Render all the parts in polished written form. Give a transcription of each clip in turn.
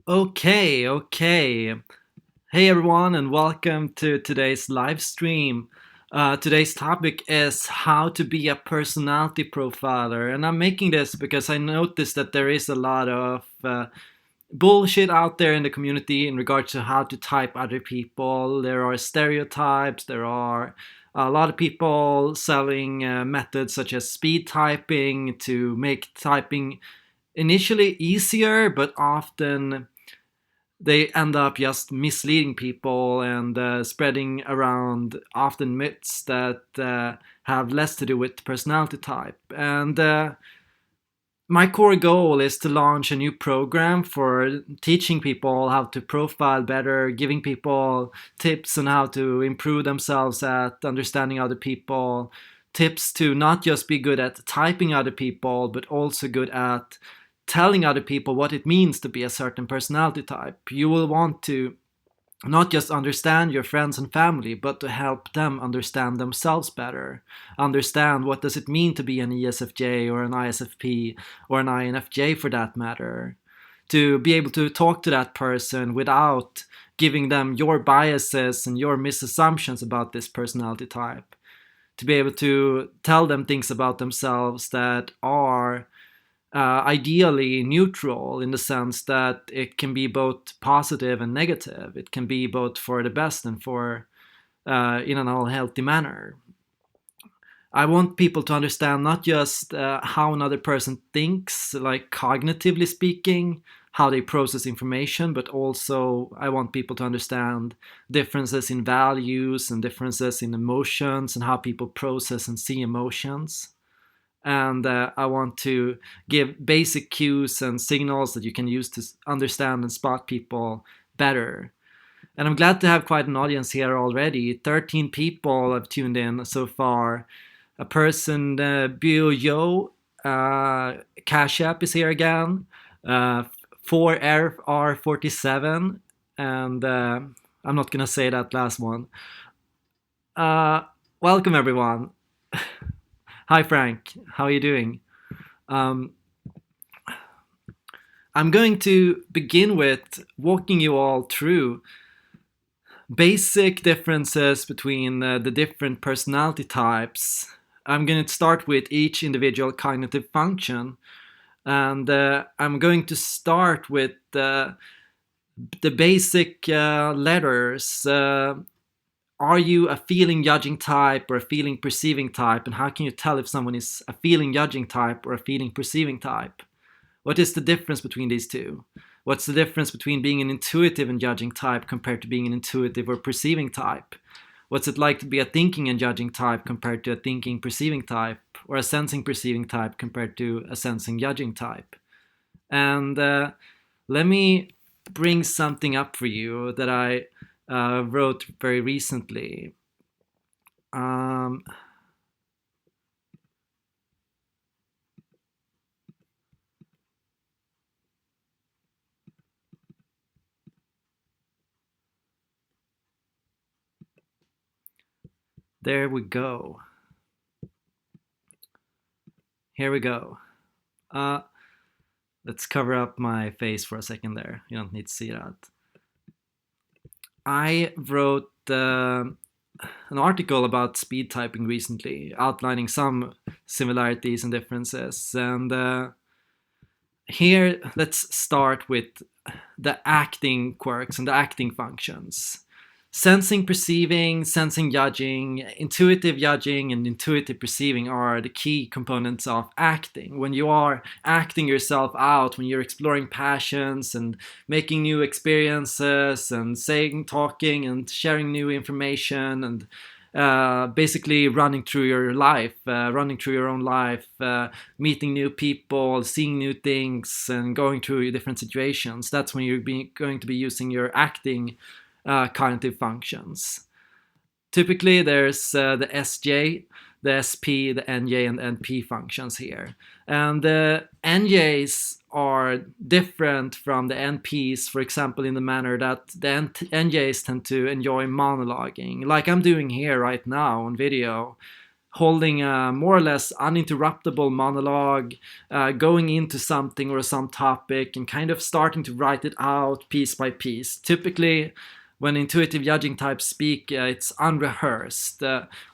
Okay. Hey everyone, and welcome to today's live stream. Today's topic is how to be a personality profiler, and I'm making this because I noticed that there is a lot of bullshit out there in the community in regards to how to type other people. There are stereotypes, there are a lot of people selling methods such as speed typing to make typing initially easier, but often they end up just misleading people and spreading around often myths that have less to do with personality type. And my core goal is to launch a new program for teaching people how to profile better, giving people tips on how to improve themselves at understanding other people, tips to not just be good at typing other people, but also good at telling other people what it means to be a certain personality type. You will want to not just understand your friends and family, but to help them understand themselves better. Understand what does it mean to be an ESFJ or an ISFP or an INFJ for that matter. To be able to talk to that person without giving them your biases and your misassumptions about this personality type. To be able to tell them things about themselves that are ideally neutral in the sense that it can be both positive and negative. It can be both for the best and for in an all healthy manner. I want people to understand not just how another person thinks, like cognitively speaking, how they process information, but also I want people to understand differences in values and differences in emotions and how people process and see emotions. And I want to give basic cues and signals that you can use to understand and spot people better. And I'm glad to have quite an audience here already. 13 people have tuned in so far. A person, Bio Yo, Cash App is here again. 4RR47, and I'm not gonna say that last one. Uh, Welcome everyone. Hi Frank, how are you doing? Um, I'm going to begin with walking you all through basic differences between the different personality types. I'm going to start with each individual cognitive function, and I'm going to start with the basic letters. Are you a feeling judging type or a feeling perceiving type? And how can you tell if someone is a feeling judging type or a feeling perceiving type? What is the difference between these two? What's the difference between being an intuitive and judging type compared to being an intuitive or perceiving type? What's it like to be a thinking and judging type compared to a thinking perceiving type, or a sensing perceiving type compared to a sensing judging type? And let me bring something up for you that I wrote very recently. Um, there we go. Here we go. Uh, let's cover up my face for a second there. You don't need to see that. I wrote an article about speed typing recently, outlining some similarities and differences. And here, let's start with the acting quirks and the acting functions. Sensing, perceiving, sensing, judging, intuitive judging, and intuitive perceiving are the key components of acting. When you are acting yourself out, when you're exploring passions and making new experiences and saying, talking, and sharing new information and basically running through your life, running through your own life, meeting new people, seeing new things, and going through different situations. That's when you're going to be using your acting cognitive functions. Typically, there's the SJ, the SP, the NJ, and NP functions here. And the NJs are different from the NPs, for example, in the manner that the NJs tend to enjoy monologuing, like I'm doing here right now on video. holding a more or less uninterruptible monologue, going into something or some topic and kind of starting to write it out piece by piece. Typically, when intuitive judging types speak, it's unrehearsed,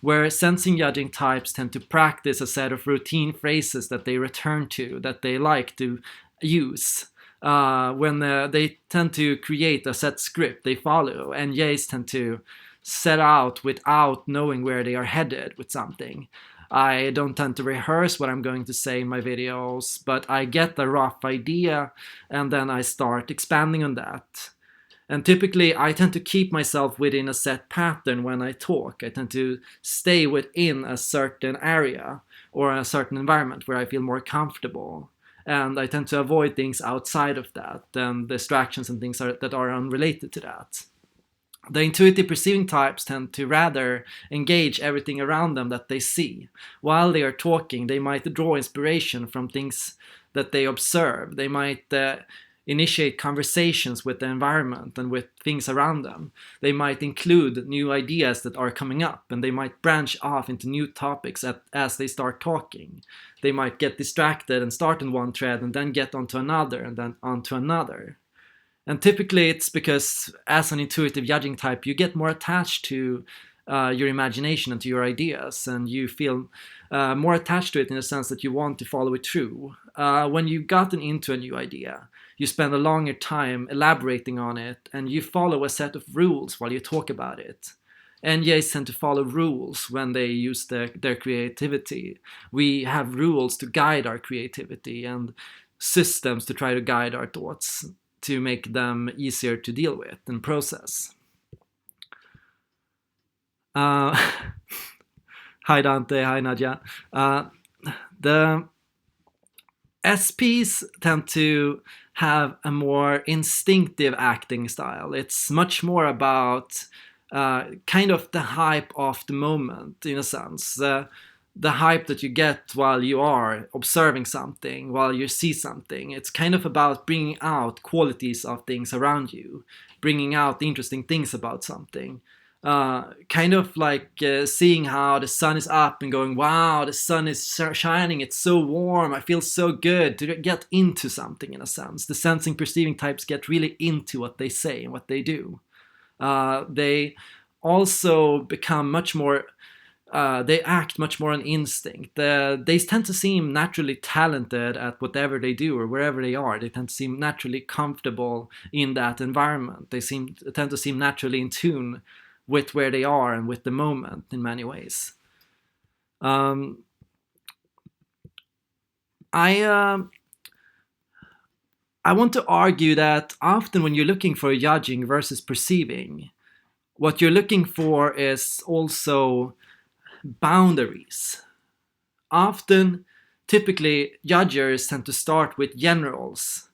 where sensing judging types tend to practice a set of routine phrases that they return to, that they like to use. When they tend to create a set script they follow, and Jays tend to set out without knowing where they are headed with something. I don't tend to rehearse what I'm going to say in my videos, but I get a rough idea and then I start expanding on that. And typically, I tend to keep myself within a set pattern when I talk. I tend to stay within a certain area or a certain environment where I feel more comfortable. And I tend to avoid things outside of that and distractions and things that are unrelated to that. The intuitive perceiving types tend to rather engage everything around them that they see. While they are talking, they might draw inspiration from things that they observe. They might initiate conversations with the environment and with things around them. They might include new ideas that are coming up, and they might branch off into new topics as they start talking. They might get distracted and start in one thread and then get onto another and then onto another. And typically it's because as an intuitive judging type, you get more attached to your imagination and to your ideas, and you feel more attached to it in the sense that you want to follow it through. When you've gotten into a new idea, you spend a longer time elaborating on it, and you follow a set of rules while you talk about it. NJs tend to follow rules when they use their creativity. We have rules to guide our creativity and systems to try to guide our thoughts, to make them easier to deal with and process. Hi Dante, hi Nadja. The SPs tend to have a more instinctive acting style. It's much more about kind of the hype of the moment, in a sense. The hype that you get while you are observing something, while you see something. It's kind of about bringing out qualities of things around you, bringing out interesting things about something. Kind of like seeing how the sun is up and going, wow, the sun is shining, it's so warm, I feel so good, to get into something, in a sense. The sensing perceiving types get really into what they say and what they do. They also become much more they act much more on instinct. They tend to seem naturally talented at whatever they do or wherever they are. They tend to seem naturally comfortable in that environment. They tend to seem naturally in tune with where they are and with the moment in many ways. I want to argue that often when you're looking for judging versus perceiving, what you're looking for is also boundaries. Often, typically, judgers tend to start with generals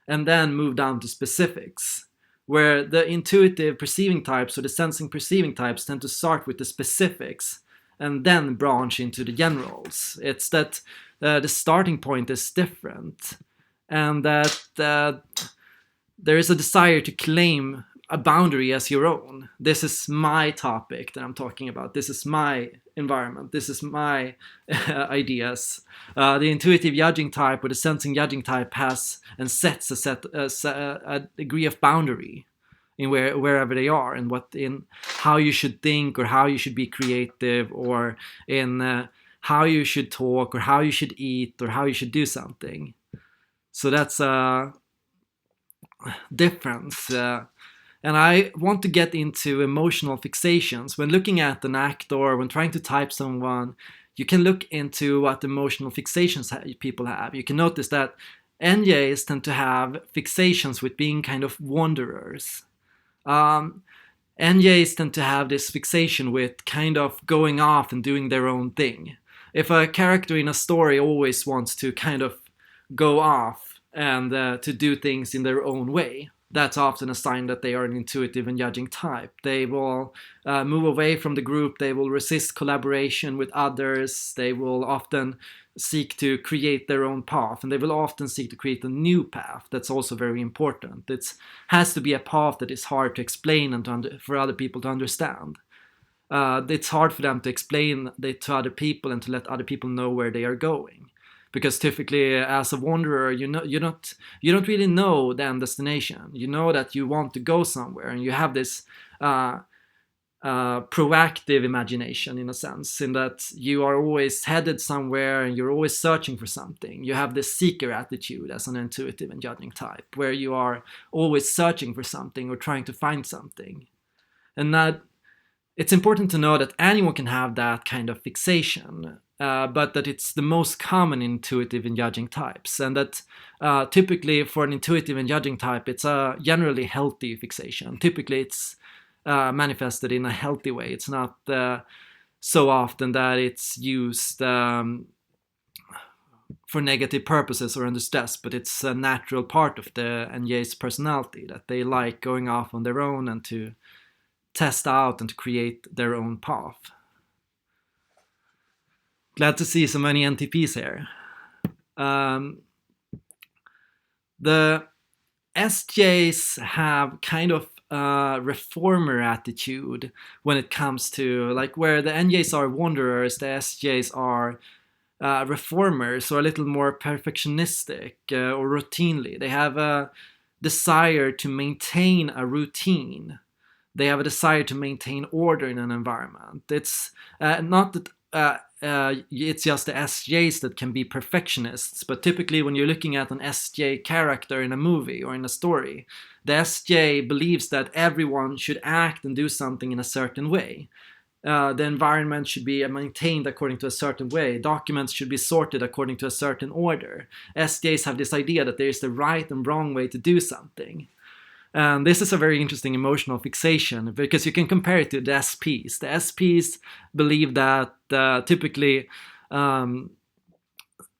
and then move down to specifics, where the intuitive perceiving types or the sensing perceiving types tend to start with the specifics and then branch into the generals. It's that the starting point is different, and that there is a desire to claim a boundary as your own. This is my topic that I'm talking about. This is my environment. This is my ideas. The intuitive judging type or the sensing judging type has and sets a degree of boundary in wherever they are, and in how you should think or how you should be creative, or in how you should talk or how you should eat or how you should do something. So that's a difference. And I want to get into emotional fixations. When looking at an actor, when trying to type someone, you can look into what emotional fixations people have. You can notice that NJs tend to have fixations with being kind of wanderers. NJs tend to have this fixation with kind of going off and doing their own thing. If a character in a story always wants to kind of go off and to do things in their own way, that's often a sign that they are an intuitive and judging type. They will move away from the group. They will resist collaboration with others. They will often seek to create their own path, and they will often seek to create a new path. That's also very important. It has to be a path that is hard to explain and for other people to understand. it's hard for them to explain it to other people and to let other people know where they are going, because typically as a wanderer, you don't really know the end destination. You know that you want to go somewhere, and you have this proactive imagination, in a sense, in that you are always headed somewhere and you're always searching for something. You have this seeker attitude as an intuitive and judging type, where you are always searching for something or trying to find something. And that it's important to know that anyone can have that kind of fixation, but that it's the most common intuitive and judging types, and that typically for an intuitive and judging type, it's a generally healthy fixation. Typically, it's manifested in a healthy way. It's not so often that it's used for negative purposes or under stress, but it's a natural part of the NJ's personality, that they like going off on their own and to test out and to create their own path. Glad to see so many NTPs here. The SJs have kind of reformer attitude when it comes to, like, where the NJs are wanderers, the SJs are reformers, or a little more perfectionistic or routinely. They have a desire to maintain a routine. They have a desire to maintain order in an environment. It's not that it's just the SJs that can be perfectionists, but typically when you're looking at an SJ character in a movie or in a story, the SJ believes that everyone should act and do something in a certain way. The environment should be maintained according to a certain way. Documents should be sorted according to a certain order. SJs have this idea that there is the right and wrong way to do something. And this is a very interesting emotional fixation, because you can compare it to the SPs. The SPs believe that typically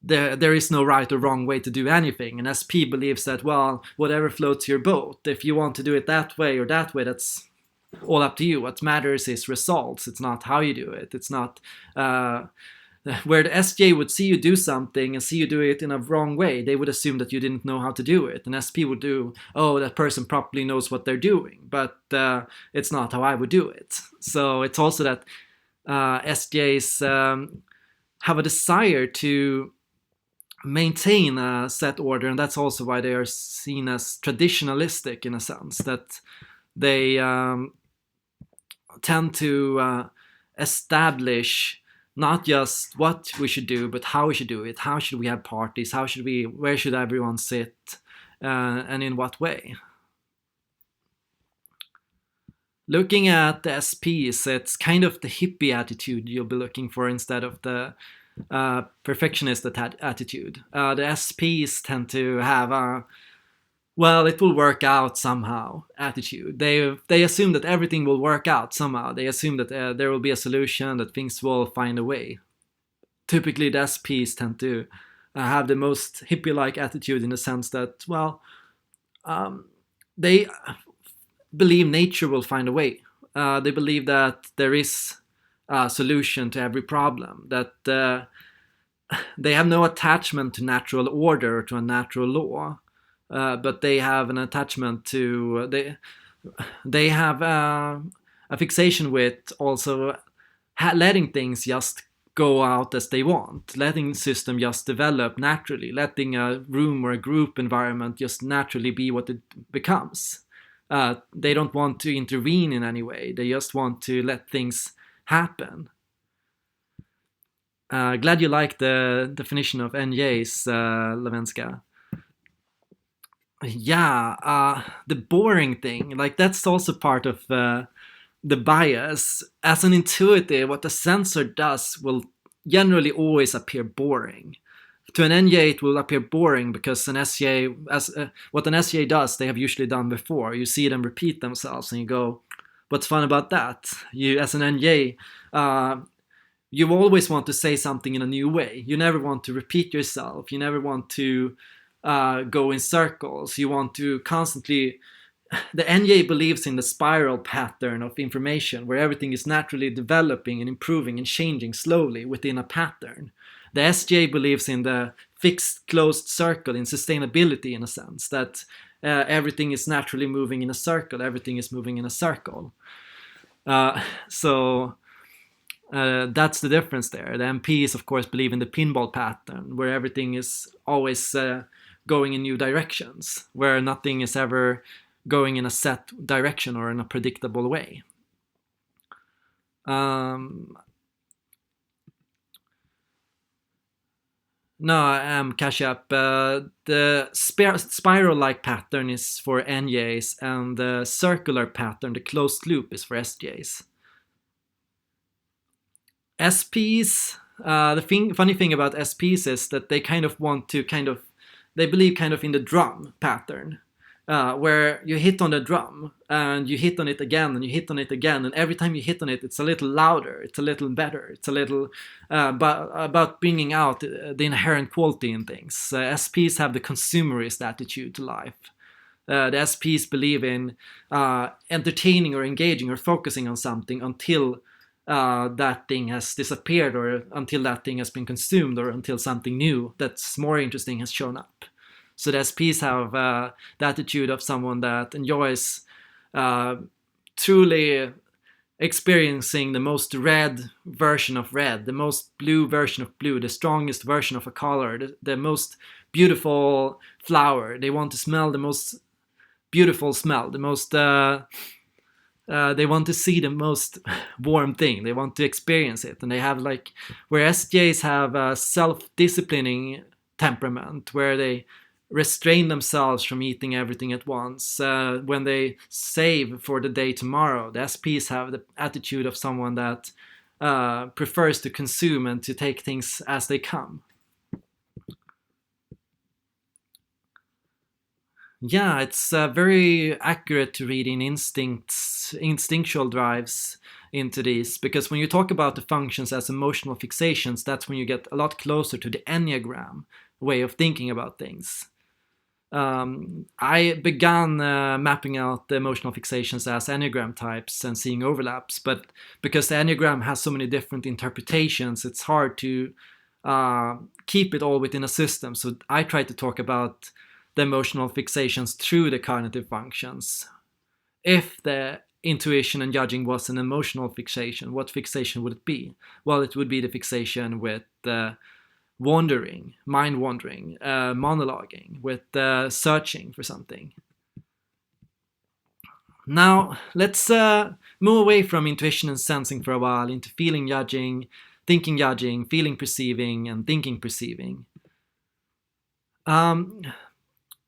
there is no right or wrong way to do anything. An SP believes that, well, whatever floats your boat. If you want to do it that way or that way, that's all up to you. What matters is results. It's not how you do it. It's not where the SJ would see you do something and see you do it in a wrong way, they would assume that you didn't know how to do it. An SP would do, oh, that person probably knows what they're doing, but it's not how I would do it. So it's also that SJs have a desire to maintain a set order, and that's also why they are seen as traditionalistic, in a sense, that they tend to establish not just what we should do, but how we should do it. How should we have parties? Where should everyone sit? And in what way? Looking at the SPs, it's kind of the hippie attitude you'll be looking for instead of the perfectionist attitude. The SPs tend to have a, well, it will work out somehow attitude. They assume that everything will work out somehow. They assume that there will be a solution, that things will find a way. Typically, the SPs tend to have the most hippie-like attitude, in the sense that, well, they believe nature will find a way. They believe that there is a solution to every problem, that they have no attachment to natural order or to a natural law. But they have an attachment to, they have a fixation with also letting things just go out as they want, letting the system just develop naturally, letting a room or a group environment just naturally be what it becomes. They don't want to intervene in any way. They just want to let things happen. Glad you like the definition of NJs, Levenska. Yeah, the boring thing, like, that's also part of the bias. As an intuitive, what the sensor does will generally always appear boring. To an NJ, it will appear boring because what an SJ does, they have usually done before. You see them repeat themselves, and you go, "What's fun about that?" You, as an NJ, you always want to say something in a new way. You never want to repeat yourself. You never want to go in circles. You want to constantly, the NJ believes in the spiral pattern of information, where everything is naturally developing and improving and changing slowly within a pattern. The SJ believes in the fixed closed circle, in sustainability, in a sense, that everything is naturally moving in a circle, everything is moving in a circle. So That's the difference there. The MPs, of course, believe in the pinball pattern, where everything is always going in new directions, where nothing is ever going in a set direction or in a predictable way. No, Kashyap. The spiral-like pattern is for NJs, and the circular pattern, the closed loop, is for SJs. SPs, funny thing about SPs is that they kind of want to they believe kind of in the drum pattern, where you hit on the drum and you hit on it again and you hit on it again, and every time you hit on it, it's a little louder, it's a little better, it's a little about bringing out the inherent quality in things. SPs have the consumerist attitude to life. The SPs believe in entertaining or engaging or focusing on something until that thing has disappeared, or until that thing has been consumed, or until something new that's more interesting has shown up. So the SPs have the attitude of someone that enjoys truly experiencing the most red version of red, the most blue version of blue, the strongest version of a color, the most beautiful flower. They want to smell the most beautiful smell, the most they want to see the most warm thing. They want to experience it. And they have where SJs have a self-disciplining temperament, where they restrain themselves from eating everything at once. When they save for the day tomorrow, the SPs have the attitude of someone that prefers to consume and to take things as they come. Yeah, it's very accurate to read in instinctual drives into these, because when you talk about the functions as emotional fixations, that's when you get a lot closer to the Enneagram way of thinking about things. I began mapping out the emotional fixations as Enneagram types and seeing overlaps, but because the Enneagram has so many different interpretations, it's hard to keep it all within a system. So I try to talk about the emotional fixations through the cognitive functions. If the intuition and judging was an emotional fixation, what fixation would it be? Well, it would be the fixation with wandering, mind wandering, monologuing, with searching for something. Now, let's move away from intuition and sensing for a while into feeling judging, thinking judging, feeling perceiving, and thinking perceiving.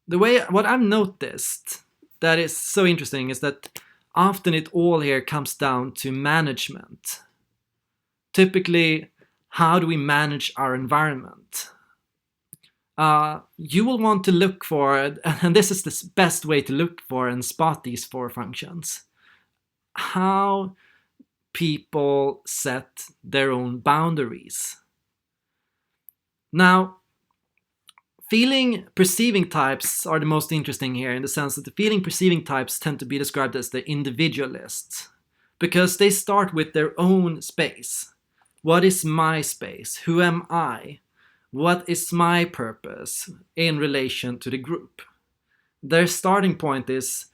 What I've noticed that is so interesting is that often it all here comes down to management. Typically, how do we manage our environment? You will want to look for, and this is the best way to look for and spot these four functions, how people set their own boundaries. Now, feeling perceiving types are the most interesting here, in the sense that the feeling perceiving types tend to be described as the individualists, because they start with their own space. What is my space? Who am I? What is my purpose in relation to the group? Their starting point is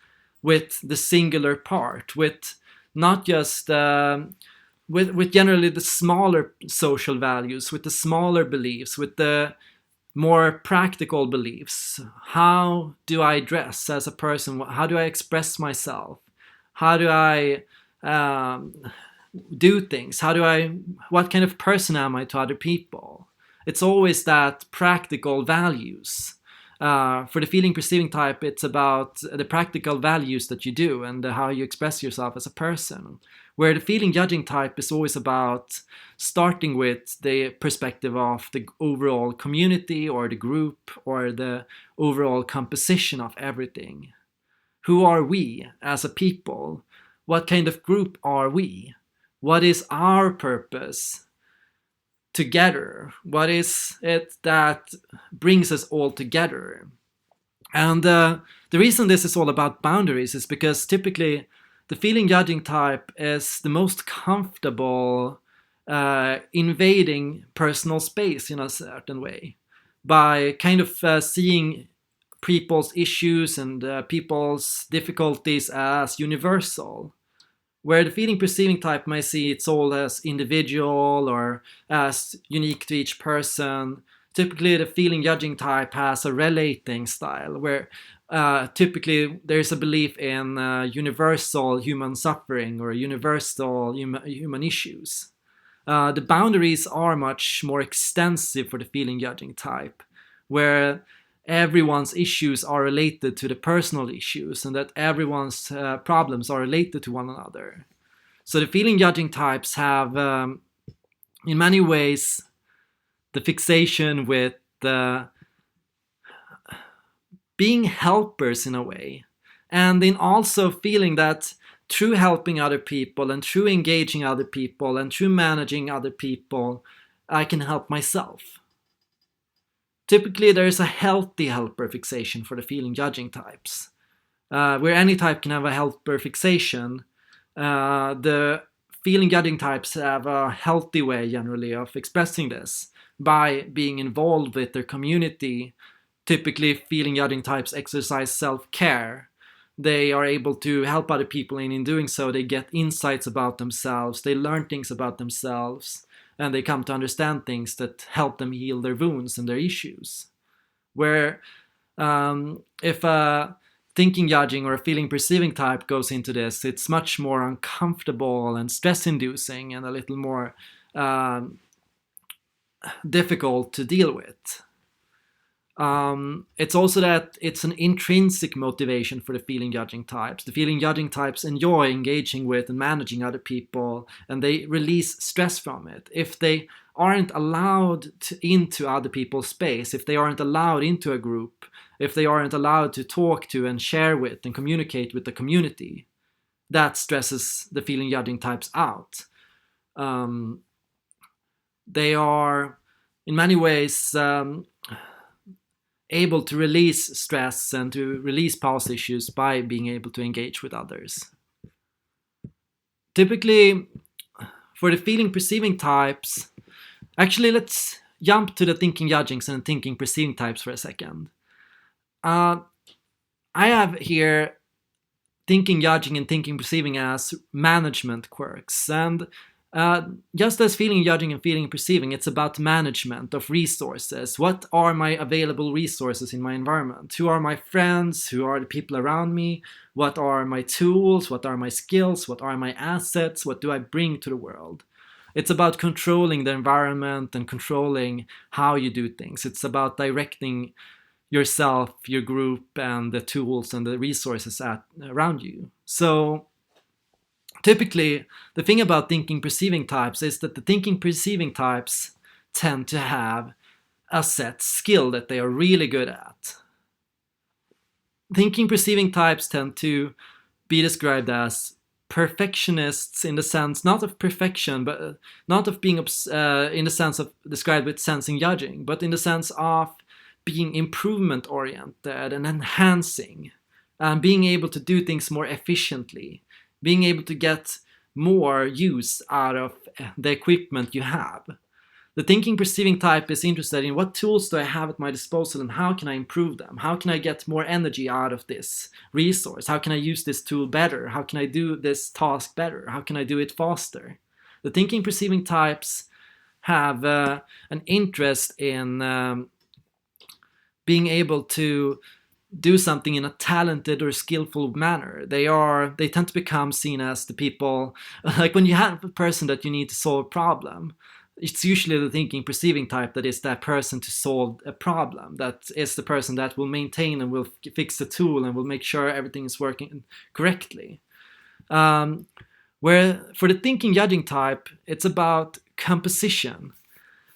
with the singular part, with not just with generally the smaller social values, with the smaller beliefs, with the more practical beliefs. How do I dress as a person? How do I express myself? How do I do things? What kind of person am I to other people? It's always that practical values. For the feeling perceiving type, it's about the practical values that you do and how you express yourself as a person. Where the feeling judging type is always about starting with the perspective of the overall community or the group or the overall composition of everything. Who are we as a people? What kind of group are we? What is our purpose together? What is it that brings us all together? And the reason this is all about boundaries is because typically the feeling judging type is the most comfortable invading personal space in a certain way, by kind of seeing people's issues and people's difficulties as universal. Where the feeling perceiving type may see it's all as individual or as unique to each person, typically the feeling judging type has a relating style where typically there's a belief in universal human suffering or universal human issues. The boundaries are much more extensive for the feeling judging type, where everyone's issues are related to the personal issues and that everyone's problems are related to one another. So the feeling judging types have, in many ways, the fixation with being helpers in a way, and in also feeling that through helping other people and through engaging other people and through managing other people, I can help myself. Typically, there is a healthy helper fixation for the feeling judging types, where any type can have a helper fixation. The feeling judging types have a healthy way generally of expressing this by being involved with their community. Typically, feeling judging types exercise self-care. They are able to help other people, and in doing so, they get insights about themselves, they learn things about themselves, and they come to understand things that help them heal their wounds and their issues. Where if a thinking judging or a feeling perceiving type goes into this, it's much more uncomfortable and stress inducing and a little more difficult to deal with. It's also that it's an intrinsic motivation for the feeling judging types. The feeling judging types enjoy engaging with and managing other people, and they release stress from it. If they aren't allowed into other people's space, if they aren't allowed into a group, if they aren't allowed to talk to and share with and communicate with the community, that stresses the feeling judging types out. They are, in many ways, able to release stress and to release past issues by being able to engage with others. Typically, for the feeling perceiving types, actually let's jump to the thinking judgings and thinking perceiving types for a second. I have here thinking judging and thinking perceiving as management quirks, and just as feeling judging and feeling perceiving, it's about management of resources. What are my available resources in my environment? Who are my friends? Who are the people around me? What are my tools? What are my skills? What are my assets? What do I bring to the world? It's about controlling the environment and controlling how you do things. It's about directing yourself, your group, and the tools and the resources around you. So typically, the thing about thinking perceiving types is that the thinking perceiving types tend to have a set skill that they are really good at. Thinking perceiving types tend to be described as perfectionists in the sense not of perfection, but not of being in the sense of described with sensing judging, but in the sense of being improvement oriented and enhancing, and being able to do things more efficiently, being able to get more use out of the equipment you have. The thinking perceiving type is interested in what tools do I have at my disposal and how can I improve them? How can I get more energy out of this resource? How can I use this tool better? How can I do this task better? How can I do it faster? The thinking perceiving types have an interest in being able to do something in a talented or skillful manner. They tend to become seen as the people, like when you have a person that you need to solve a problem, it's usually the thinking perceiving type that is that person to solve a problem, that is the person that will maintain and will fix the tool and will make sure everything is working correctly. Where for the thinking judging type, it's about composition.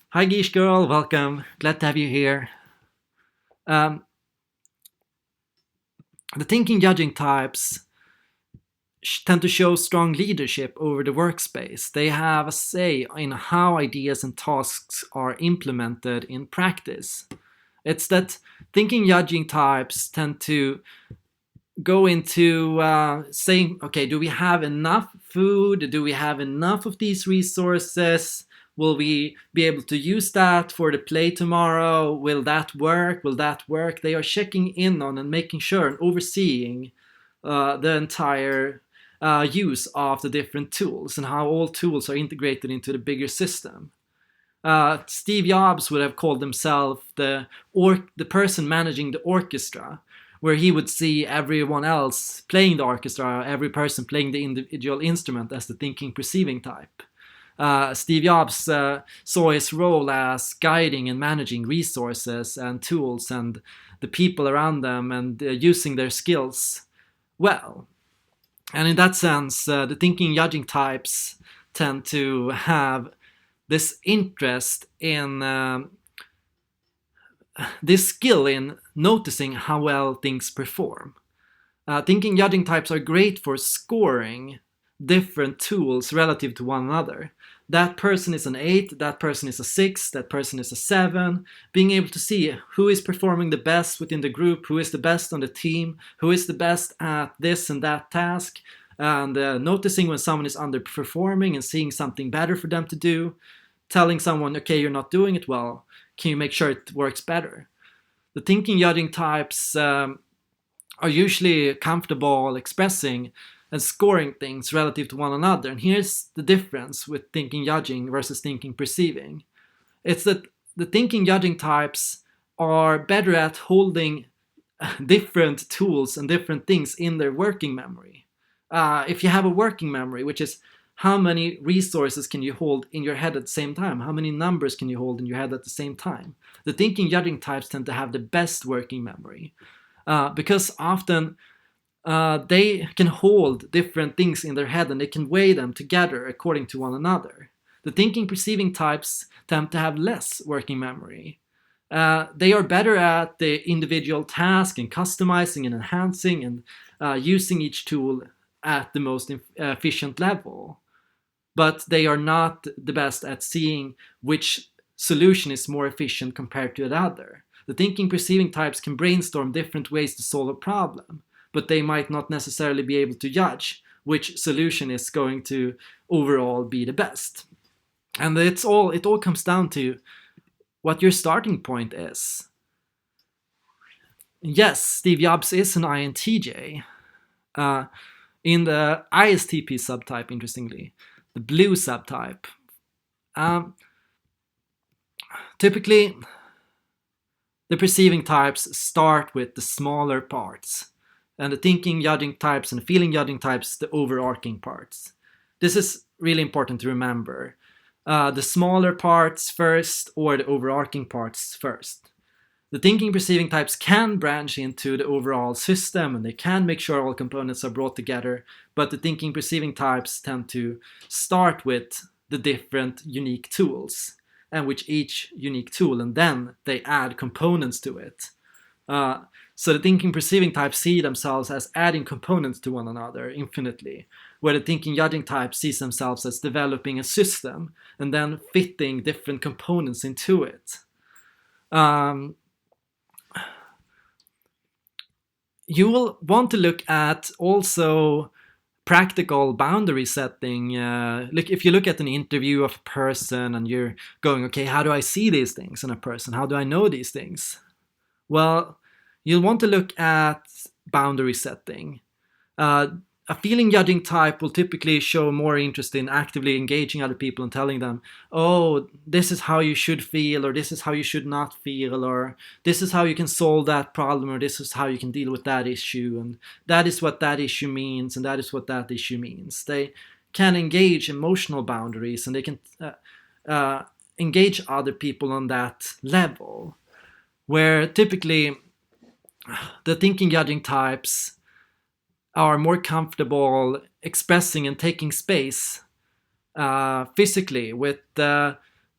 Hi Geesh girl, welcome, glad to have you here. The thinking judging types tend to show strong leadership over the workspace. They have a say in how ideas and tasks are implemented in practice. It's that thinking judging types tend to go into saying, okay, do we have enough food? Do we have enough of these resources? Will we be able to use that for the play tomorrow? Will that work? Will that work? They are checking in on and making sure and overseeing the entire use of the different tools and how all tools are integrated into the bigger system. Steve Jobs would have called himself the person managing the orchestra, where he would see everyone else playing the orchestra, every person playing the individual instrument as the thinking, perceiving type. Steve Jobs saw his role as guiding and managing resources and tools and the people around them and using their skills well. And in that sense, the thinking, judging types tend to have this interest in this skill in noticing how well things perform. Thinking, judging types are great for scoring different tools relative to one another. That person is an 8, that person is a 6, that person is a 7. Being able to see who is performing the best within the group, who is the best on the team, who is the best at this and that task, and noticing when someone is underperforming and seeing something better for them to do, telling someone, okay, you're not doing it well, can you make sure it works better? The thinking, judging types are usually comfortable expressing and scoring things relative to one another. And here's the difference with thinking, judging versus thinking, perceiving. It's that the thinking, judging types are better at holding different tools and different things in their working memory. If you have a working memory, which is how many resources can you hold in your head at the same time? How many numbers can you hold in your head at the same time? The thinking, judging types tend to have the best working memory because often they can hold different things in their head and they can weigh them together according to one another. The thinking, perceiving types tend to have less working memory. They are better at the individual task and customizing and enhancing and using each tool at the most efficient level. But they are not the best at seeing which solution is more efficient compared to the other. The thinking, perceiving types can brainstorm different ways to solve a problem, but they might not necessarily be able to judge which solution is going to overall be the best. And it all comes down to what your starting point is. Yes, Steve Jobs is an INTJ. In the ISTP subtype, interestingly, the blue subtype, typically the perceiving types start with the smaller parts, and the thinking, judging types and the feeling, judging types, the overarching parts. This is really important to remember. The smaller parts first or the overarching parts first. The thinking, perceiving types can branch into the overall system and they can make sure all components are brought together, but the thinking, perceiving types tend to start with the different unique tools and with each unique tool, and then they add components to it. So the thinking, perceiving types see themselves as adding components to one another infinitely, where the thinking, judging type sees themselves as developing a system and then fitting different components into it. You will want to look at also practical boundary setting. Like if you look at an interview of a person and you're going, okay, how do I see these things in a person? How do I know these things? Well, you'll want to look at boundary setting. A feeling, judging type will typically show more interest in actively engaging other people and telling them, oh, this is how you should feel, or this is how you should not feel, or this is how you can solve that problem, or this is how you can deal with that issue, and that is what that issue means, and that is what that issue means. They can engage emotional boundaries, and they can engage other people on that level, where typically the thinking, judging types are more comfortable expressing and taking space physically with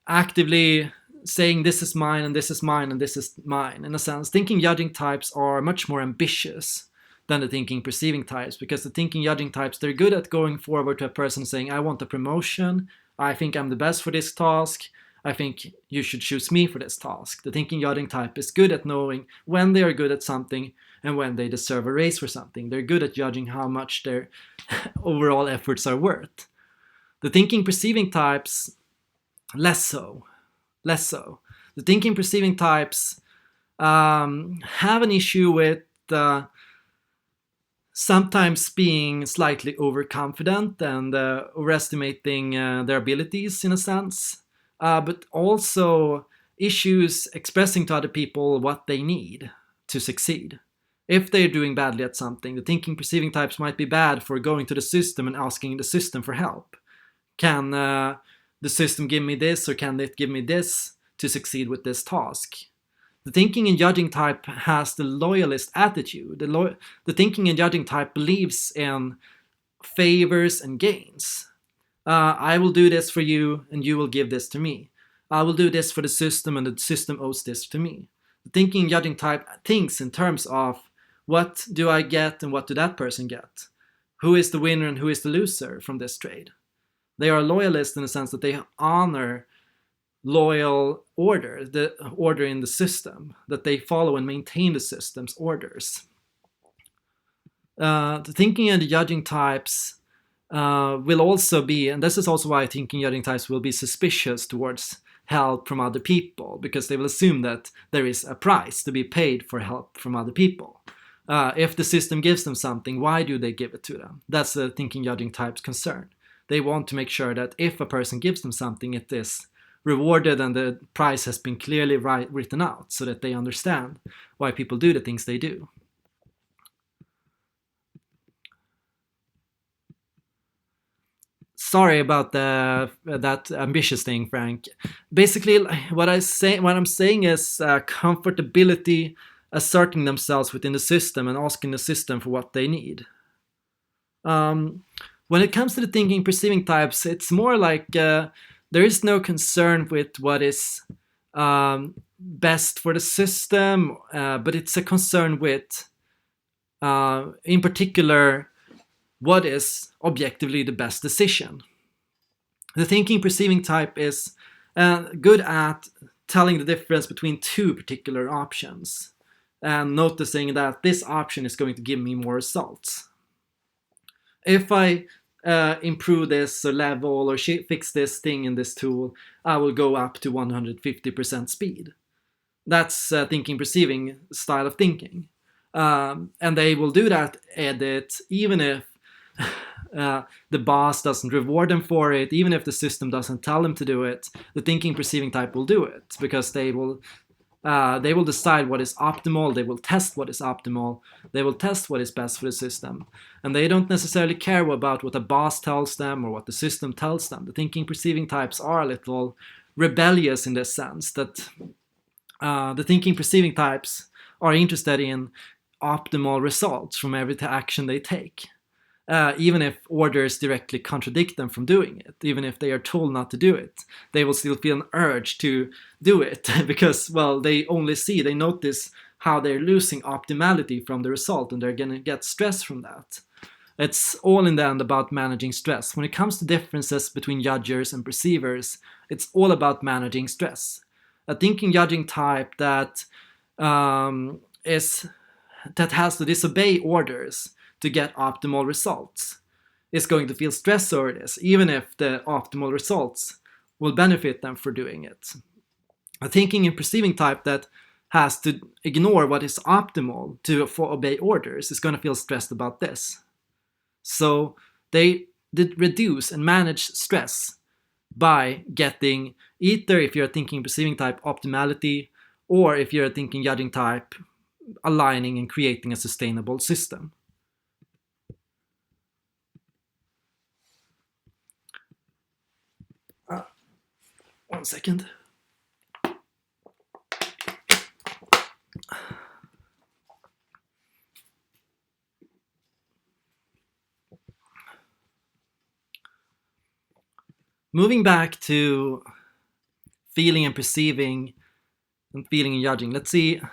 actively saying this is mine and this is mine and this is mine. In a sense, thinking, judging types are much more ambitious than the thinking, perceiving types, because the thinking, judging types, they're good at going forward to a person saying, I want a promotion, I think I'm the best for this task, I think you should choose me for this task. The thinking, judging type is good at knowing when they are good at something and when they deserve a raise for something. They're good at judging how much their overall efforts are worth. The thinking, perceiving types, less so. The thinking, perceiving types have an issue with sometimes being slightly overconfident and overestimating their abilities in a sense, but also issues expressing to other people what they need to succeed. If they're doing badly at something, the thinking perceiving types might be bad for going to the system and asking the system for help. Can the system give me this, or can it give me this to succeed with this task? The thinking and judging type has the loyalist attitude. The thinking and judging type believes in favors and gains. I will do this for you, and you will give this to me. I will do this for the system, and the system owes this to me. The thinking and judging type thinks in terms of what do I get and what do that person get? Who is the winner and who is the loser from this trade? They are loyalists in the sense that they honor loyal order, the order in the system, that they follow and maintain the system's orders. The thinking and the judging types will also be, and this is also why thinking judging types will be suspicious towards help from other people, because they will assume that there is a price to be paid for help from other people. If the system gives them something, why do they give it to them? That's the thinking judging type's concern. They want to make sure that if a person gives them something, it is rewarded and the price has been clearly written out so that they understand why people do the things they do. Sorry about that ambitious thing, Frank. Basically, what I'm saying is comfortability asserting themselves within the system and asking the system for what they need. When it comes to the thinking perceiving types, it's more like there is no concern with what is best for the system, but it's a concern with, in particular, what is objectively the best decision. The thinking perceiving type is good at telling the difference between two particular options and noticing that this option is going to give me more results. If I improve this level or fix this thing in this tool, I will go up to 150% speed. That's thinking perceiving style of thinking. And they will do that edit even if the boss doesn't reward them for it, even if the system doesn't tell them to do it. The thinking perceiving type will do it because they will decide what is optimal, they will test what is optimal, they will test what is best for the system. And they don't necessarily care about what the boss tells them or what the system tells them. The thinking perceiving types are a little rebellious in this sense that the thinking perceiving types are interested in optimal results from every action they take. Even if orders directly contradict them from doing it, even if they are told not to do it, they will still feel an urge to do it because, well, they notice how they're losing optimality from the result and they're going to get stress from that. It's all in the end about managing stress. When it comes to differences between judgers and perceivers, it's all about managing stress. A thinking judging type that has to disobey orders to get optimal results is going to feel stress over this, even if the optimal results will benefit them for doing it. A thinking and perceiving type that has to ignore what is optimal to obey orders is going to feel stressed about this. So they did reduce and manage stress by getting either, if you're a thinking perceiving type, optimality, or if you're a thinking judging type, aligning and creating a sustainable system. One second. Moving back to feeling and perceiving and feeling and judging. Let's see what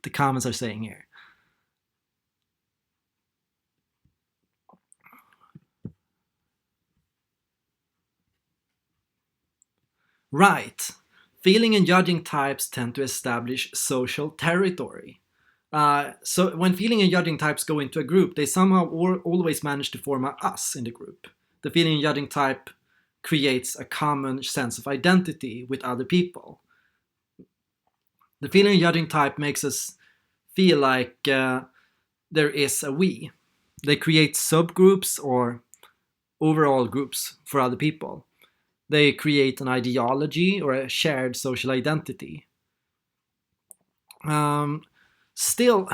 the comments are saying here. Right. Feeling and judging types tend to establish social territory. So when feeling and judging types go into a group, they somehow always manage to form a us in the group. The feeling and judging type creates a common sense of identity with other people. The feeling and judging type makes us feel like there is a we. They create subgroups or overall groups for other people. They create an ideology or a shared social identity. Um, Still,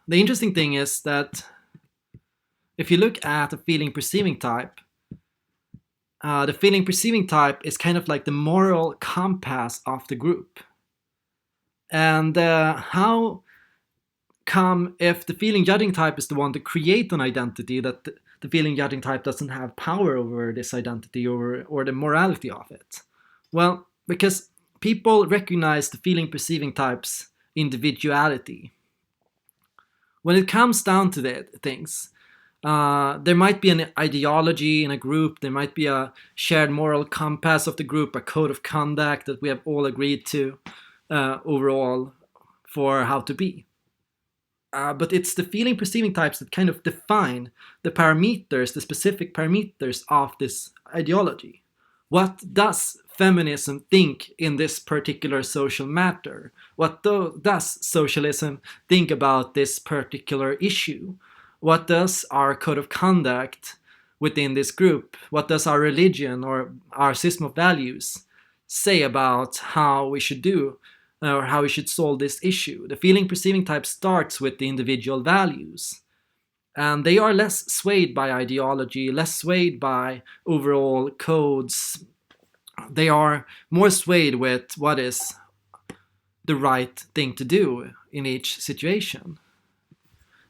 the interesting thing is that if you look at a feeling perceiving type, the feeling perceiving type is kind of like the moral compass of the group. And how come if the feeling judging type is the one to create an identity that the feeling judging type doesn't have power over this identity or the morality of it? Well, because people recognize the feeling perceiving type's individuality. When it comes down to the things, there might be an ideology in a group, there might be a shared moral compass of the group, a code of conduct that we have all agreed to overall for how to be. But it's the feeling perceiving types that kind of define the parameters, the specific parameters of this ideology. What does feminism think in this particular social matter? What does socialism think about this particular issue? What does our code of conduct within this group, what does our religion or our system of values say about how we should do or how we should solve this issue? The feeling perceiving type starts with the individual values. And they are less swayed by ideology, less swayed by overall codes. They are more swayed with what is the right thing to do in each situation.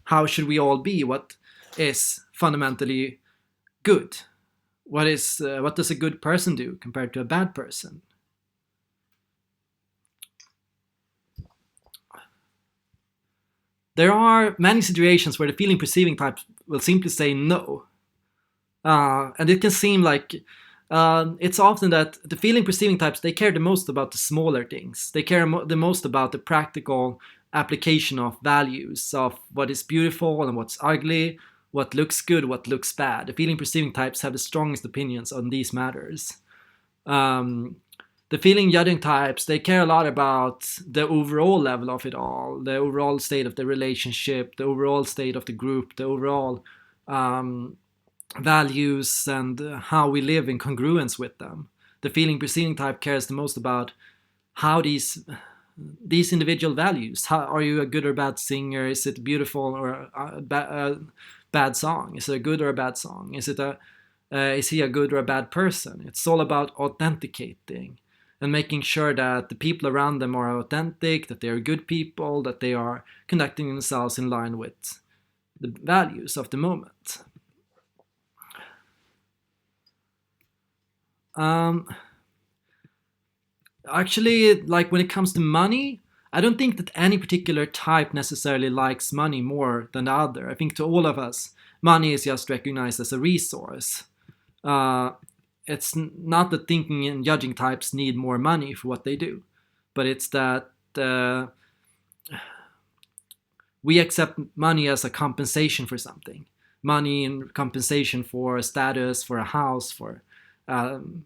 How should we all be? What is fundamentally good? What does a good person do compared to a bad person? There are many situations where the feeling perceiving type will simply say no. And it can seem like it's often that the feeling perceiving types, they care the most about the smaller things. They care the most about the practical application of values, of what is beautiful and what's ugly, what looks good, what looks bad. The feeling perceiving types have the strongest opinions on these matters. Um, the feeling judging types, they care a lot about the overall level of it all, the overall state of the relationship, the overall state of the group, the overall values and how we live in congruence with them. The feeling perceiving type cares the most about how these individual values. How, are you a good or bad singer? Is it beautiful or a bad song? Is it a good or a bad song? Is he a good or a bad person? It's all about authenticating and making sure that the people around them are authentic, that they are good people, that they are conducting themselves in line with the values of the moment. Actually, like when it comes to money, I don't think that any particular type necessarily likes money more than the other. I think to all of us, money is just recognized as a resource. Uh, it's not that thinking and judging types need more money for what they do, but it's that we accept money as a compensation for something. Money in compensation for a status, for a house, for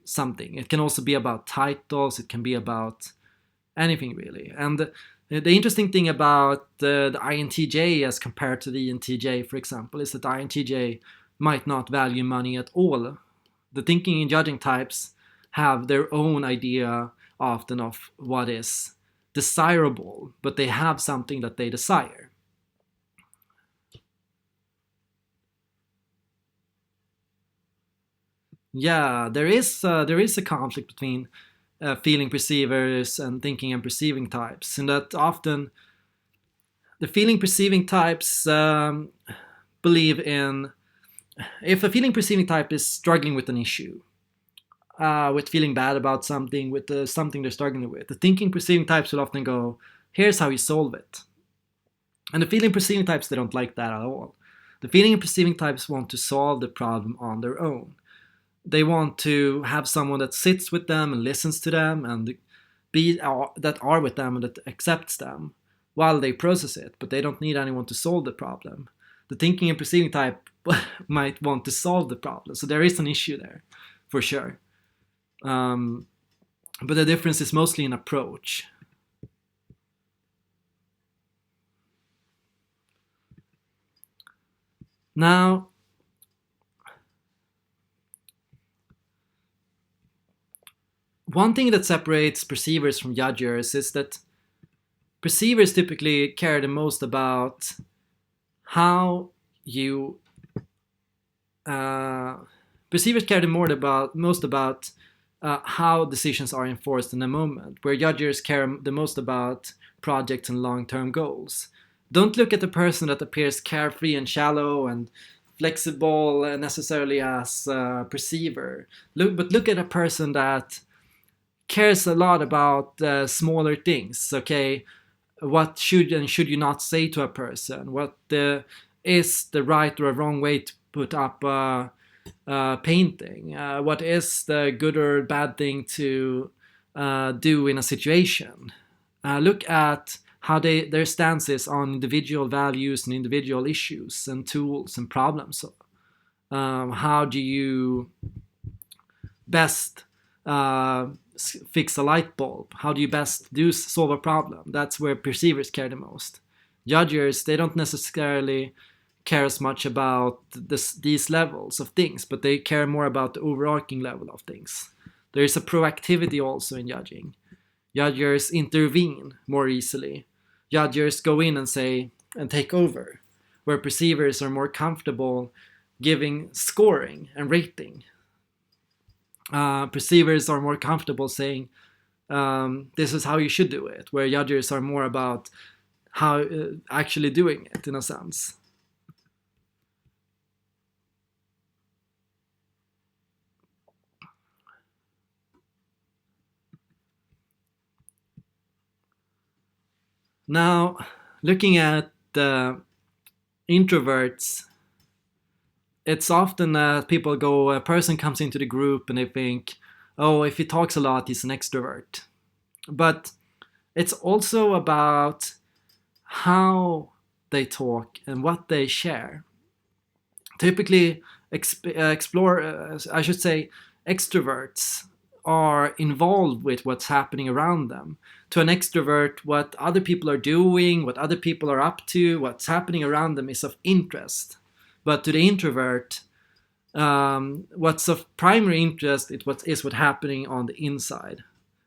something. It can also be about titles. It can be about anything really. And the interesting thing about the INTJ as compared to the ENTJ, for example, is that the INTJ might not value money at all. The thinking and judging types have their own idea often of what is desirable, but they have something that they desire. Yeah, there is a conflict between feeling perceivers and thinking and perceiving types, and that often the feeling perceiving types believe in, if a feeling perceiving type is struggling with an issue, with feeling bad about something, with something they're struggling with, the thinking perceiving types will often go, here's how you solve it. And the feeling perceiving types, they don't like that at all. The feeling and perceiving types want to solve the problem on their own. They want to have someone that sits with them and listens to them and that are with them and that accepts them while they process it, but they don't need anyone to solve the problem. The thinking and perceiving type might want to solve the problem, so there is an issue there for sure. But the difference is mostly in approach. Now, one thing that separates perceivers from judgers is that perceivers typically care the most about how you uh, perceivers care the more about most about how decisions are enforced in the moment, where judges care the most about projects and long-term goals. Don't look at the person that appears carefree and shallow and flexible necessarily as a perceiver. But look at a person that cares a lot about smaller things. Okay, what should and should you not say to a person? What is the right or wrong way to put up painting? What is the good or bad thing to do in a situation? Look at how their stance is on individual values and individual issues and tools and problems. How do you best fix a light bulb? How do you best solve a problem? That's where perceivers care the most. Judgers, they don't necessarily care as much about these levels of things, but they care more about the overarching level of things. There is a proactivity also in judging. Judgers intervene more easily. Judgers go in and say and take over, where perceivers are more comfortable giving scoring and rating. Perceivers are more comfortable saying this is how you should do it, where judges are more about how actually doing it in a sense. Now, looking at introverts, it's often that people go, a person comes into the group and they think, oh, if he talks a lot, he's an extrovert. But it's also about how they talk and what they share. Typically, extroverts are involved with what's happening around them. To an extrovert, what other people are doing, what other people are up to, what's happening around them is of interest. But to the introvert, what's of primary interest is what's happening on the inside.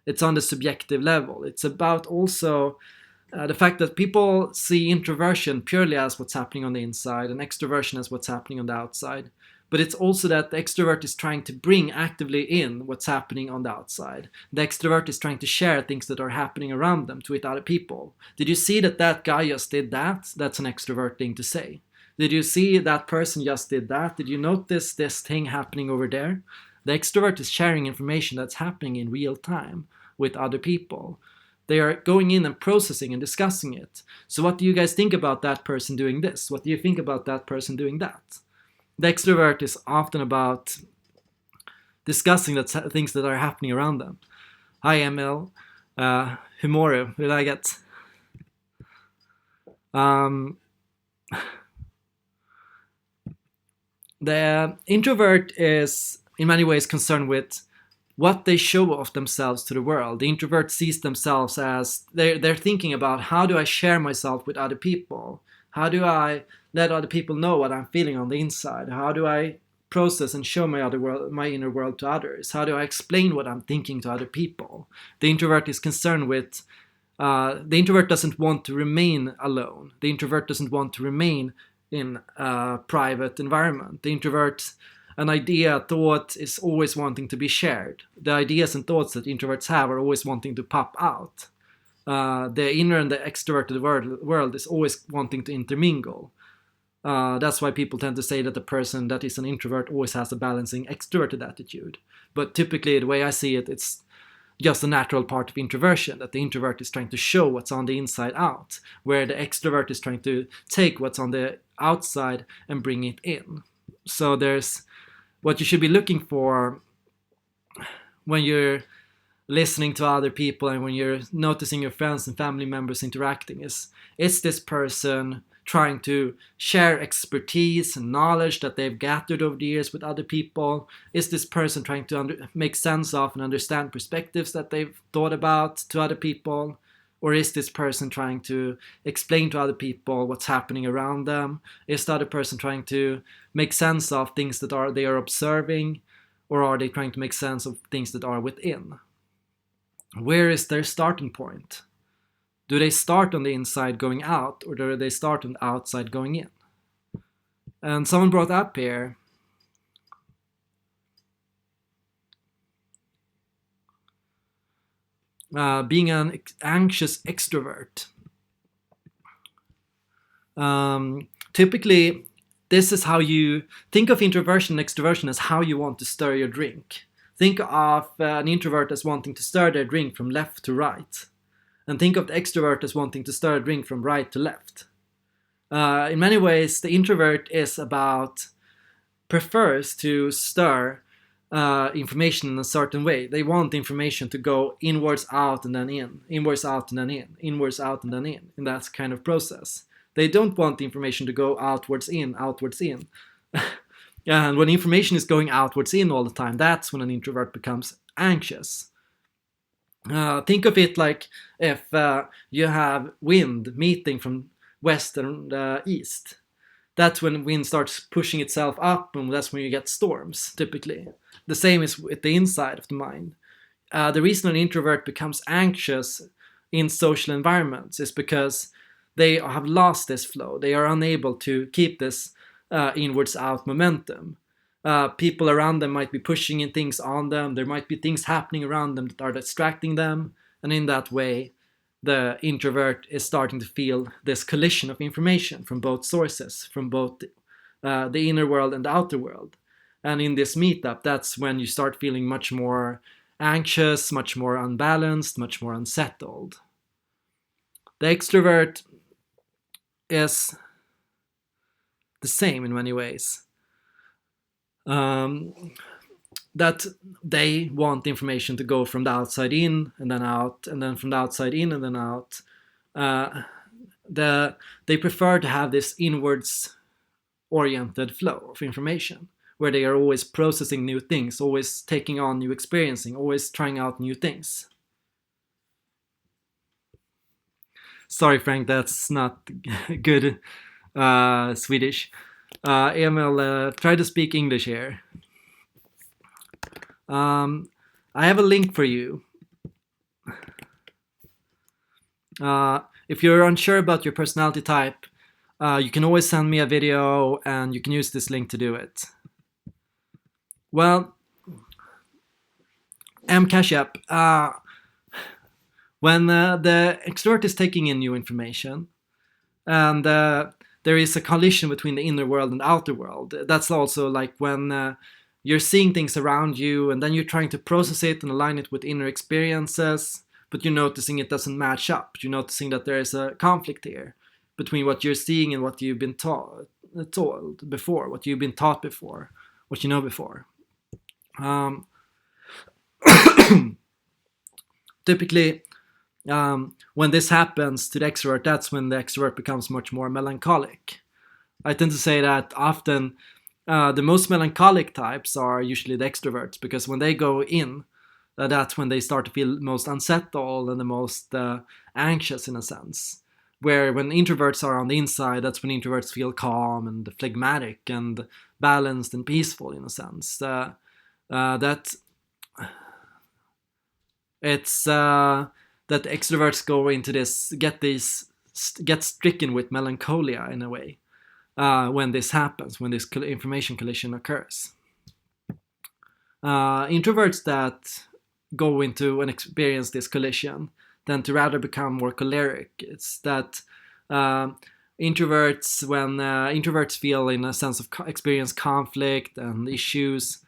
It's on the subjective level. It's about also the fact that people see introversion purely as what's happening on the inside and extroversion as what's happening on the outside. But it's also that the extrovert is trying to bring actively in what's happening on the outside. The extrovert is trying to share things that are happening around them with other people. Did you see that guy just did that? That's an extrovert thing to say. Did you see that person just did that? Did you notice this thing happening over there? The extrovert is sharing information that's happening in real time with other people. They are going in and processing and discussing it. So what do you guys think about that person doing this? What do you think about that person doing that? The extrovert is often about discussing things that are happening around them. Hi, Emil. Humore, hur är läget? The introvert is in many ways concerned with what they show of themselves to the world. The introvert sees themselves as they're thinking about, how do I share myself with other people? How do I let other people know what I'm feeling on the inside? How do I process and show my inner world to others? How do I explain what I'm thinking to other people? The introvert is concerned with the introvert doesn't want to remain alone. The introvert doesn't want to remain in a private environment. The introvert, an idea, a thought is always wanting to be shared. The ideas and thoughts that introverts have are always wanting to pop out. The inner and the extroverted world is always wanting to intermingle. That's why people tend to say that the person that is an introvert always has a balancing extroverted attitude. But typically, the way I see it, it's just a natural part of introversion, that the introvert is trying to show what's on the inside out, where the extrovert is trying to take what's on the outside and bring it in. So there's what you should be looking for when you're listening to other people and when you're noticing your friends and family members interacting is this person trying to share expertise and knowledge that they've gathered over the years with other people? Is this person trying to make sense of and understand perspectives that they've thought about to other people? Or is this person trying to explain to other people what's happening around them? Is the other person trying to make sense of things that they are observing? Or are they trying to make sense of things that are within? Where is their starting point? Do they start on the inside going out, or do they start on the outside going in? And someone brought up here, being an anxious extrovert. Typically, this is how you think of introversion and extroversion as how you want to stir your drink. Think of an introvert as wanting to stir their drink from left to right. And think of the extrovert as wanting to stir a drink from right to left. In many ways, the introvert prefers to stir information in a certain way. They want information to go inwards, out, and then in, inwards, out, and then in, inwards, out, and then in that kind of process. They don't want the information to go outwards, in, outwards, in. And when information is going outwards, in all the time, that's when an introvert becomes anxious. Think of it like if you have wind meeting from west and east. That's when wind starts pushing itself up, and that's when you get storms, typically. The same is with the inside of the mind. The reason an introvert becomes anxious in social environments is because they have lost this flow. They are unable to keep this inwards out momentum. People around them might be pushing in things on them. There might be things happening around them that are distracting them. And in that way, the introvert is starting to feel this collision of information from both sources, from both the inner world and the outer world. And in this meetup, that's when you start feeling much more anxious, much more unbalanced, much more unsettled. The extrovert is the same in many ways. That they want information to go from the outside in and then out, and then from the outside in and then out. They prefer to have this inwards oriented flow of information, where they are always processing new things, always taking on new experiencing, always trying out new things. Sorry, Frank, that's not good Swedish. Emil, try to speak English here. I have a link for you. If you're unsure about your personality type, you can always send me a video and you can use this link to do it. Well, Kashyap, when the extrovert is taking in new information and there is a collision between the inner world and the outer world, that's also like when you're seeing things around you and then you're trying to process it and align it with inner experiences, but you're noticing it doesn't match up. You're noticing that there is a conflict here between what you're seeing and what you've been told before, what you've been taught before, what you know before. Typically, when this happens to the extrovert, that's when the extrovert becomes much more melancholic. I tend to say that often the most melancholic types are usually the extroverts, because when they go in, that's when they start to feel most unsettled and the most anxious in a sense. Where when introverts are on the inside, that's when introverts feel calm and phlegmatic and balanced and peaceful in a sense. That extroverts go into this, get stricken with melancholia in a way when this happens, when this information collision occurs. Introverts that go into and experience this collision tend to rather become more choleric. It's that introverts, when introverts feel in a sense of experience conflict and issues,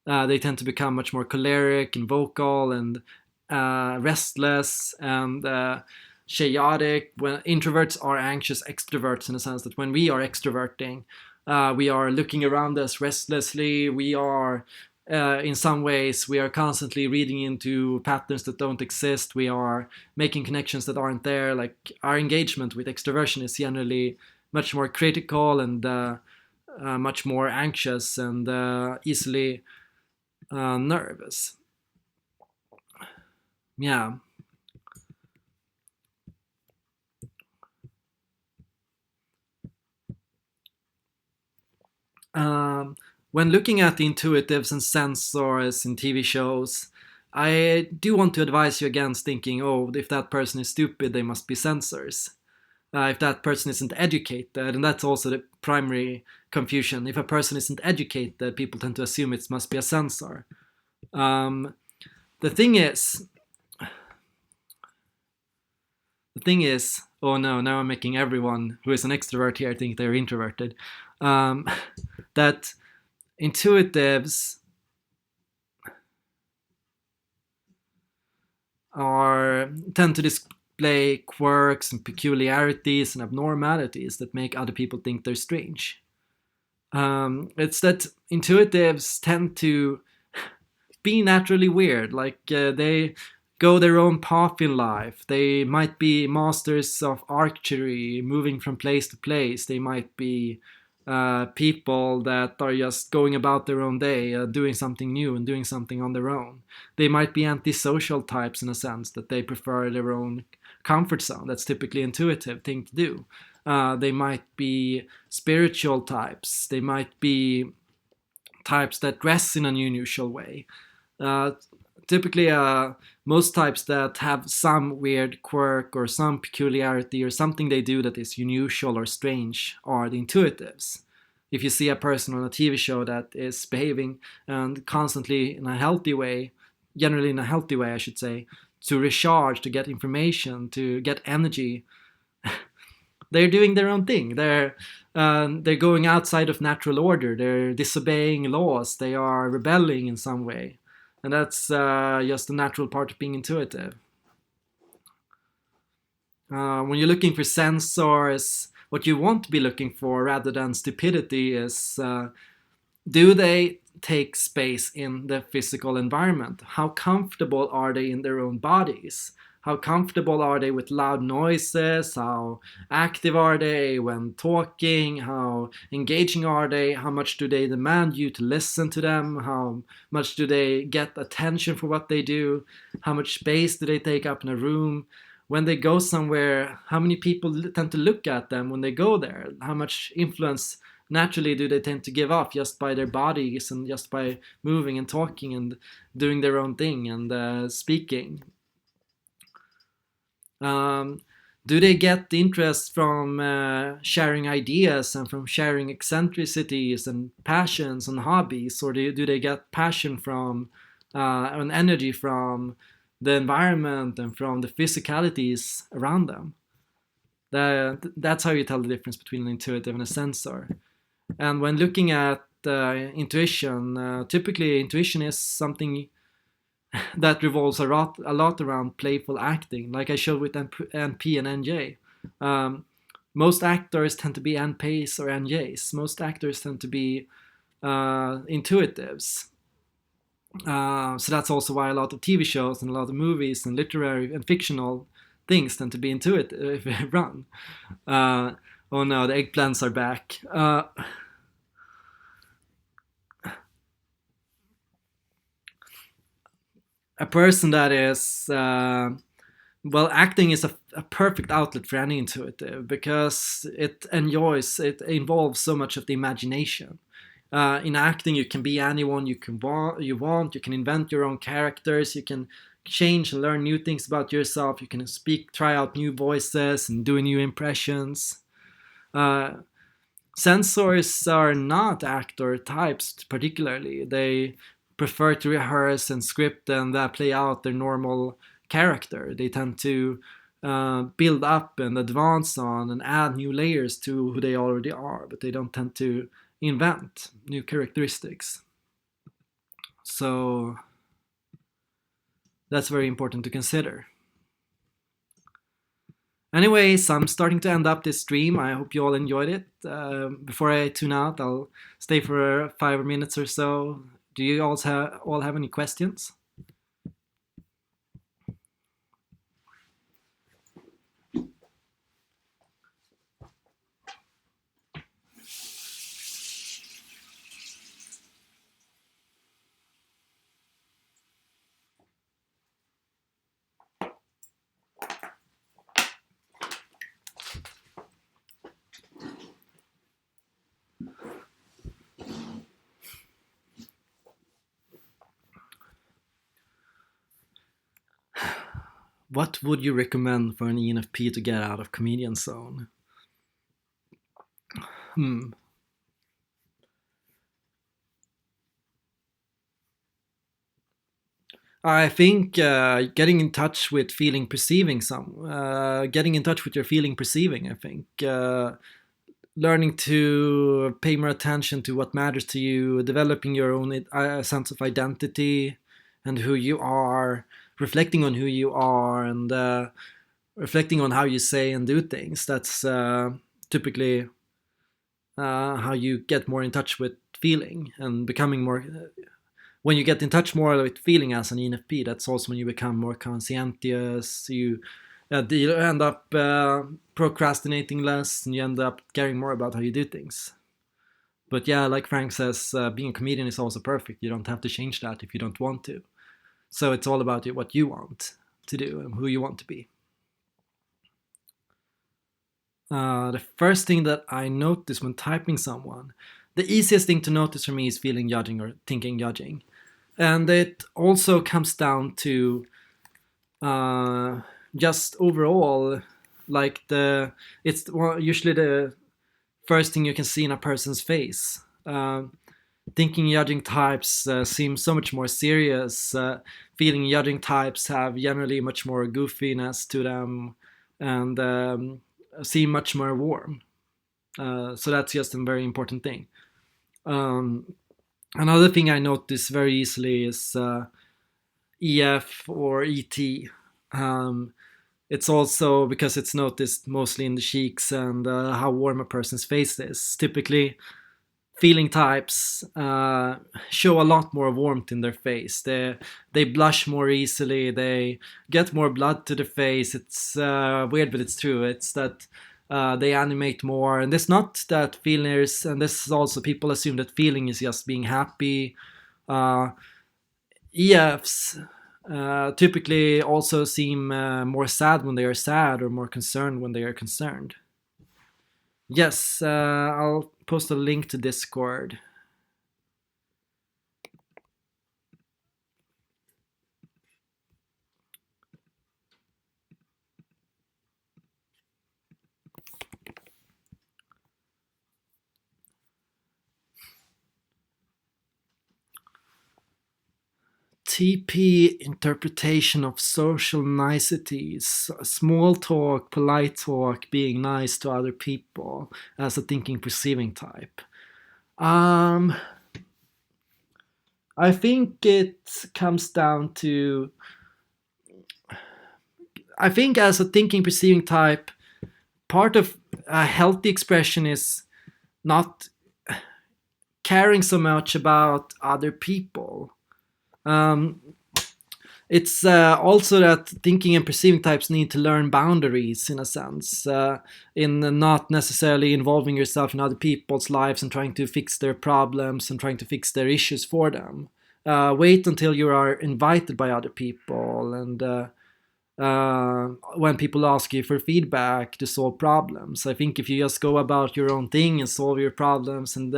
they tend to become much more choleric and vocal and restless and chaotic. When introverts are anxious extroverts, in a sense that when we are extroverting, we are looking around us restlessly. We are in some ways, we are constantly reading into patterns that don't exist. We are making connections that aren't there. Like, our engagement with extroversion is generally much more critical and much more anxious and easily nervous. Yeah. when looking at the intuitives and sensors in TV shows, I do want to advise you against thinking, oh, if that person is stupid, they must be sensors. If that person isn't educated, and that's also the primary confusion. If a person isn't educated, people tend to assume it must be a sensor. Um, the thing is, oh no, now I'm making everyone who is an extrovert here think they're introverted. Um, that intuitives tend to display quirks and peculiarities and abnormalities that make other people think they're strange. It's that intuitives tend to be naturally weird, like they go their own path in life. They might be masters of archery, moving from place to place. They might be people that are just going about their own day, doing something new and doing something on their own. They might be antisocial types in a sense that they prefer their own comfort zone. That's typically intuitive thing to do. They might be spiritual types. They might be types that dress in an unusual way. Uh, Typically, most types that have some weird quirk or some peculiarity or something they do that is unusual or strange are the intuitives. If you see a person on a TV show that is behaving and constantly in a healthy way, generally in a healthy way, I should say, to recharge, to get information, to get energy, they're doing their own thing. They're going outside of natural order. They're disobeying laws. They are rebelling in some way, and that's just a natural part of being intuitive. When you're looking for sensors, what you want to be looking for rather than stupidity is do they take space in the physical environment? How comfortable are they in their own bodies? How comfortable are they with loud noises? How active are they when talking? How engaging are they? How much do they demand you to listen to them? How much do they get attention for what they do? How much space do they take up in a room? When they go somewhere, how many people tend to look at them when they go there? How much influence naturally do they tend to give off just by their bodies and just by moving and talking and doing their own thing and speaking? Um, do they get interest from sharing ideas and from sharing eccentricities and passions and hobbies, or do they get passion from and energy from the environment and from the physicalities around them? That's how you tell the difference between an intuitive and a sensor. And when looking at intuition, typically intuition is something that revolves a lot around playful acting, like I showed with NP and NJ. Um, most actors tend to be NPs or NJs. Most actors tend to be intuitives. So that's also why a lot of TV shows and a lot of movies and literary and fictional things tend to be intuitive run. Oh no, the eggplants are back. A person that is well, acting is a perfect outlet for any intuitive because it involves so much of the imagination. In acting, you can be anyone you want. You can invent your own characters. You can change and learn new things about yourself. You can try out new voices and do new impressions. Uh, Sensors are not actor types particularly. They prefer to rehearse and script and play out their normal character. They tend to build up and advance on and add new layers to who they already are, but they don't tend to invent new characteristics. So that's very important to consider. Anyways, I'm starting to end up this stream. I hope you all enjoyed it. Before I tune out, I'll stay for 5 minutes or so. Do you all have any questions? what would you recommend for an ENFP to get out of comedian zone? Hmm. I think getting in touch with feeling perceiving getting in touch with your feeling perceiving. I think learning to pay more attention to what matters to you, developing your own sense of identity and who you are, reflecting on who you are, and reflecting on how you say and do things. That's typically how you get more in touch with feeling and becoming more. When you get in touch more with feeling as an ENFP, that's also when you become more conscientious. You end up procrastinating less, and you end up caring more about how you do things. But yeah, like Frank says, being a comedian is also perfect. You don't have to change that if you don't want to. So it's all about what you want to do and who you want to be. The first thing that I notice when typing someone, the easiest thing to notice for me is feeling judging or thinking judging. And it also comes down to uh, just overall, like it's usually the first thing you can see in a person's face. Thinking judging types seem so much more serious. Feeling judging types have generally much more goofiness to them and seem much more warm. So that's just a very important thing. Um, Another thing I notice very easily is EF or ET. Um, it's also because it's noticed mostly in the cheeks and how warm a person's face is. Typically, feeling types show a lot more warmth in their face. They blush more easily. They get more blood to the face. It's weird, but it's true. It's that they animate more, and it's not that feelers. And this is also people assume that feeling is just being happy. Uh, EFs typically also seem more sad when they are sad, or more concerned when they are concerned. Yes, I'll post a link to Discord. TP interpretation of social niceties, small talk, polite talk, being nice to other people as a thinking perceiving type. Um, I think it comes down to. I think as a thinking perceiving type, part of a healthy expression is not caring so much about other people. Um, it's also that thinking and perceiving types need to learn boundaries in a sense, in not necessarily involving yourself in other people's lives and trying to fix their problems and trying to fix their issues for them. Wait until you are invited by other people and when people ask you for feedback to solve problems. I think if you just go about your own thing and solve your problems and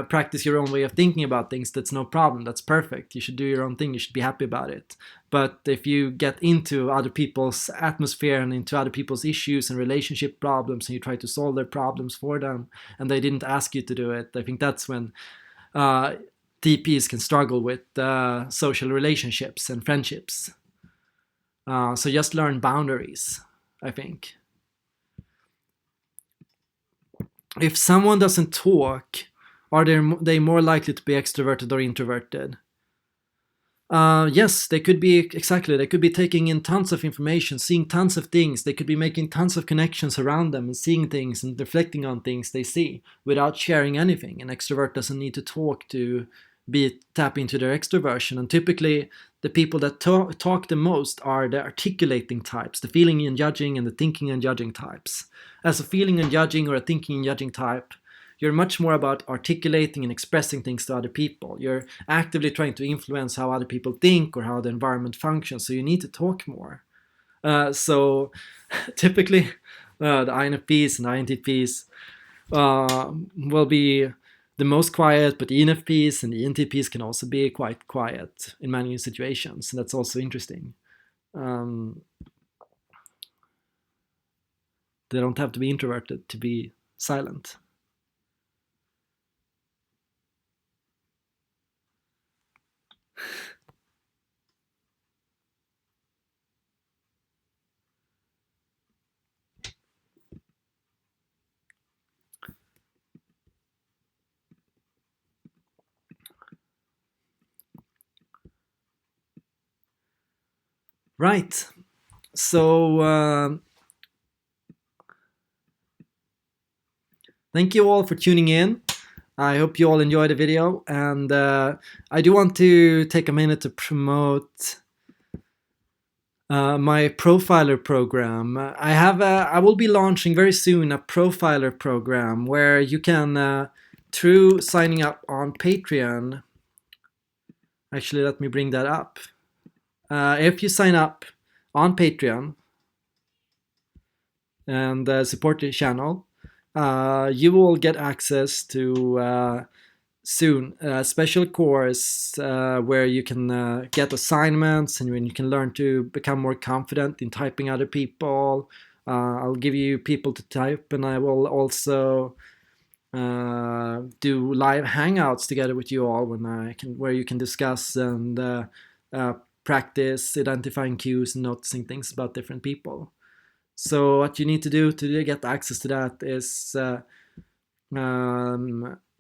practice your own way of thinking about things, that's no problem. That's perfect. You should do your own thing. You should be happy about it. But if you get into other people's atmosphere and into other people's issues and relationship problems and you try to solve their problems for them and they didn't ask you to do it, I think that's when TPs can struggle with social relationships and friendships. So just learn boundaries, I think. If someone doesn't talk, are they more likely to be extroverted or introverted? Yes, they could be, exactly. They could be taking in tons of information, seeing tons of things. They could be making tons of connections around them and seeing things and reflecting on things they see without sharing anything. An extrovert doesn't need to talk to tap into their extroversion. And typically, the people that talk the most are the articulating types, the feeling and judging and the thinking and judging types. As a feeling and judging or a thinking and judging type, you're much more about articulating and expressing things to other people. You're actively trying to influence how other people think or how the environment functions, so you need to talk more. So typically, the INFPs and INTPs will be the most quiet, but the ENFPs and the ENTPs can also be quite quiet in many situations, and that's also interesting. Um, they don't have to be introverted to be silent. Right. So thank you all for tuning in. I hope you all enjoyed the video, and I do want to take a minute to promote my profiler program. I will be launching very soon a profiler program where you can, through signing up on Patreon. Actually, let me bring that up. If you sign up on Patreon and support the channel, you will get access to soon a special course where you can get assignments and when you can learn to become more confident in typing other people. I'll give you people to type, and I will also do live hangouts together with you all where you can discuss and practice identifying cues and noticing things about different people. So what you need to do to get access to that is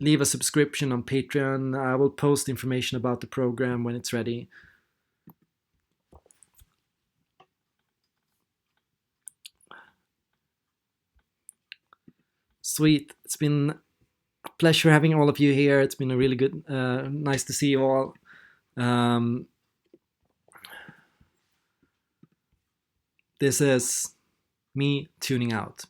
leave a subscription on Patreon. I will post information about the program when it's ready. Sweet. It's been a pleasure having all of you here. It's been a really good, nice to see you all. This is me tuning out.